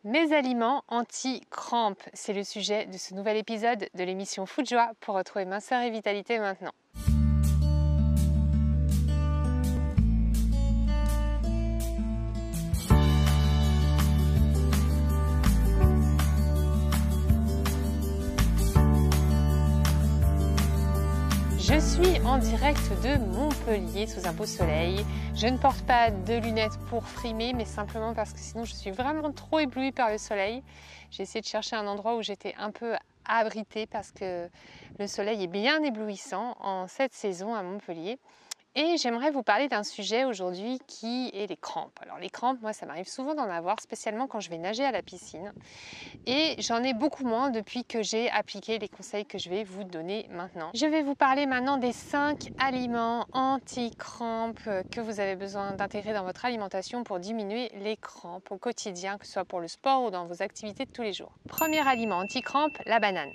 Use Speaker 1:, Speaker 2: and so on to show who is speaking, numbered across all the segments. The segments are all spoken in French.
Speaker 1: Mes aliments anti-crampes, c'est le sujet de ce nouvel épisode de l'émission Food Joie pour retrouver minceur et vitalité maintenant. Je suis en direct de Montpellier sous un beau soleil. Je ne porte pas de lunettes pour frimer, mais simplement parce que sinon je suis vraiment trop éblouie par le soleil. J'ai essayé de chercher un endroit où j'étais un peu abritée parce que le soleil est bien éblouissant en cette saison à Montpellier. Et j'aimerais vous parler d'un sujet aujourd'hui qui est les crampes. Alors les crampes, moi ça m'arrive souvent d'en avoir, spécialement quand je vais nager à la piscine. Et j'en ai beaucoup moins depuis que j'ai appliqué les conseils que je vais vous donner maintenant. Je vais vous parler maintenant des 5 aliments anti-crampes que vous avez besoin d'intégrer dans votre alimentation pour diminuer les crampes au quotidien, que ce soit pour le sport ou dans vos activités de tous les jours. Premier aliment anti-crampes, la banane.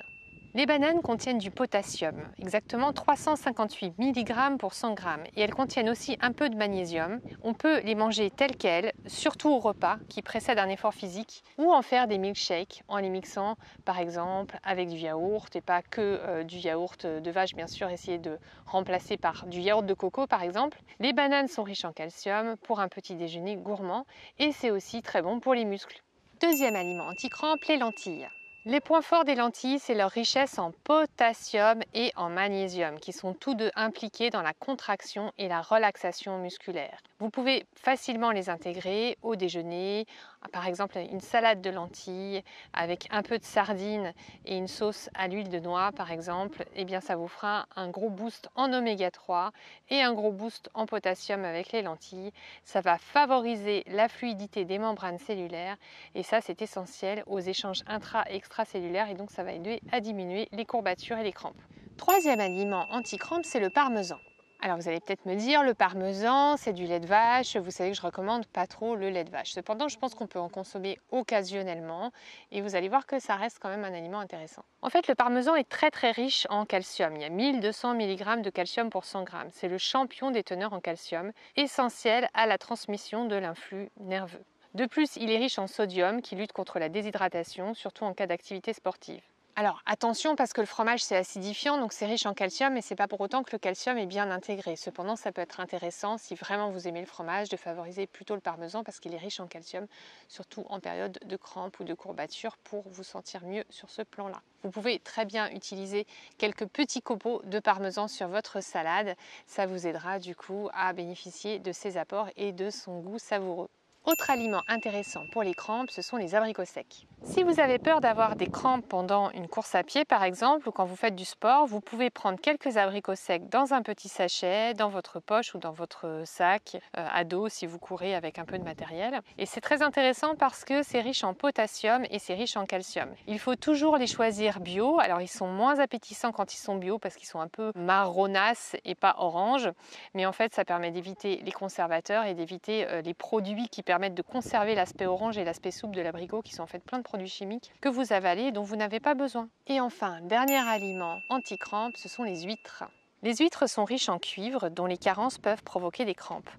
Speaker 1: Les bananes contiennent du potassium, exactement 358 mg pour 100 g, et elles contiennent aussi un peu de magnésium. On peut les manger telles quelles, surtout au repas qui précède un effort physique, ou en faire des milkshakes en les mixant par exemple avec du yaourt, et pas que du yaourt de vache bien sûr, essayer de remplacer par du yaourt de coco par exemple. Les bananes sont riches en calcium pour un petit déjeuner gourmand, et c'est aussi très bon pour les muscles. Deuxième aliment anti-crampes, les lentilles. Les points forts des lentilles, c'est leur richesse en potassium et en magnésium, qui sont tous deux impliqués dans la contraction et la relaxation musculaire. Vous pouvez facilement les intégrer au déjeuner, par exemple une salade de lentilles avec un peu de sardines et une sauce à l'huile de noix par exemple, eh bien ça vous fera un gros boost en oméga 3 et un gros boost en potassium avec les lentilles. Ça va favoriser la fluidité des membranes cellulaires et ça c'est essentiel aux échanges extracellulaires et donc ça va aider à diminuer les courbatures et les crampes. Troisième aliment anti-crampes, c'est le parmesan. Alors vous allez peut-être me dire, le parmesan c'est du lait de vache, vous savez que je recommande pas trop le lait de vache. Cependant je pense qu'on peut en consommer occasionnellement et vous allez voir que ça reste quand même un aliment intéressant. En fait le parmesan est très riche en calcium, il y a 1200 mg de calcium pour 100 g. C'est le champion des teneurs en calcium, essentiel à la transmission de l'influx nerveux. De plus, il est riche en sodium qui lutte contre la déshydratation, surtout en cas d'activité sportive. Alors attention parce que le fromage c'est acidifiant, donc c'est riche en calcium, mais c'est pas pour autant que le calcium est bien intégré. Cependant, ça peut être intéressant si vraiment vous aimez le fromage de favoriser plutôt le parmesan parce qu'il est riche en calcium, surtout en période de crampes ou de courbatures pour vous sentir mieux sur ce plan-là. Vous pouvez très bien utiliser quelques petits copeaux de parmesan sur votre salade, ça vous aidera du coup à bénéficier de ses apports et de son goût savoureux. Autre aliment intéressant pour les crampes, ce sont les abricots secs. Si vous avez peur d'avoir des crampes pendant une course à pied par exemple ou quand vous faites du sport, vous pouvez prendre quelques abricots secs dans un petit sachet, dans votre poche ou dans votre sac à dos si vous courez avec un peu de matériel. Et c'est très intéressant parce que c'est riche en potassium et c'est riche en calcium. Il faut toujours les choisir bio. Alors ils sont moins appétissants quand ils sont bio parce qu'ils sont un peu marronasses et pas orange. Mais en fait ça permet d'éviter les conservateurs et d'éviter les produits qui permettent de conserver l'aspect orange et l'aspect souple de l'abricot qui sont en fait plein de produits chimiques que vous avalez et dont vous n'avez pas besoin. Et enfin, dernier aliment anti-crampes, ce sont les huîtres. Les huîtres sont riches en cuivre dont les carences peuvent provoquer des crampes.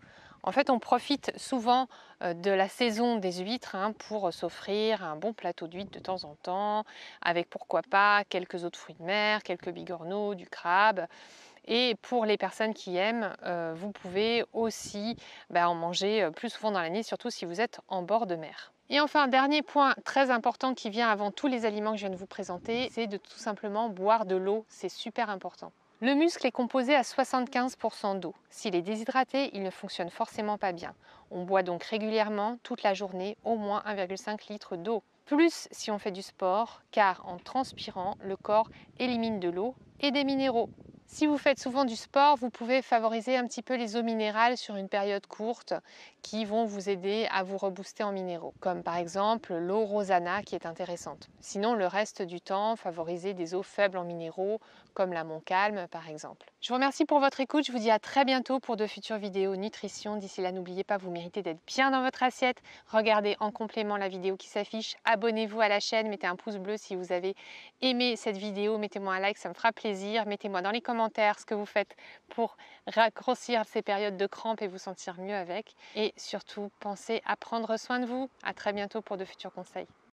Speaker 1: En fait, on profite souvent de la saison des huîtres pour s'offrir un bon plateau d'huîtres de temps en temps, avec pourquoi pas quelques autres fruits de mer, quelques bigorneaux, du crabe. Et pour les personnes qui aiment, vous pouvez aussi en manger plus souvent dans l'année, surtout si vous êtes en bord de mer. Et enfin, dernier point très important qui vient avant tous les aliments que je viens de vous présenter, c'est de tout simplement boire de l'eau, c'est super important. Le muscle est composé à 75% d'eau. S'il est déshydraté, il ne fonctionne forcément pas bien. On boit donc régulièrement, toute la journée, au moins 1,5 litre d'eau. Plus si on fait du sport, car en transpirant, le corps élimine de l'eau et des minéraux. Si vous faites souvent du sport, vous pouvez favoriser un petit peu les eaux minérales sur une période courte qui vont vous aider à vous rebooster en minéraux, comme par exemple l'eau Rosana qui est intéressante. Sinon, le reste du temps, favoriser des eaux faibles en minéraux, comme la Montcalm par exemple. Je vous remercie pour votre écoute. Je vous dis à très bientôt pour de futures vidéos nutrition. D'ici là, n'oubliez pas, vous méritez d'être bien dans votre assiette. Regardez en complément la vidéo qui s'affiche. Abonnez-vous à la chaîne. Mettez un pouce bleu si vous avez aimé cette vidéo. Mettez-moi un like, ça me fera plaisir. Mettez-moi dans les commentaires ce que vous faites pour raccourcir ces périodes de crampes et vous sentir mieux avec. Et surtout, pensez à prendre soin de vous. À très bientôt pour de futurs conseils.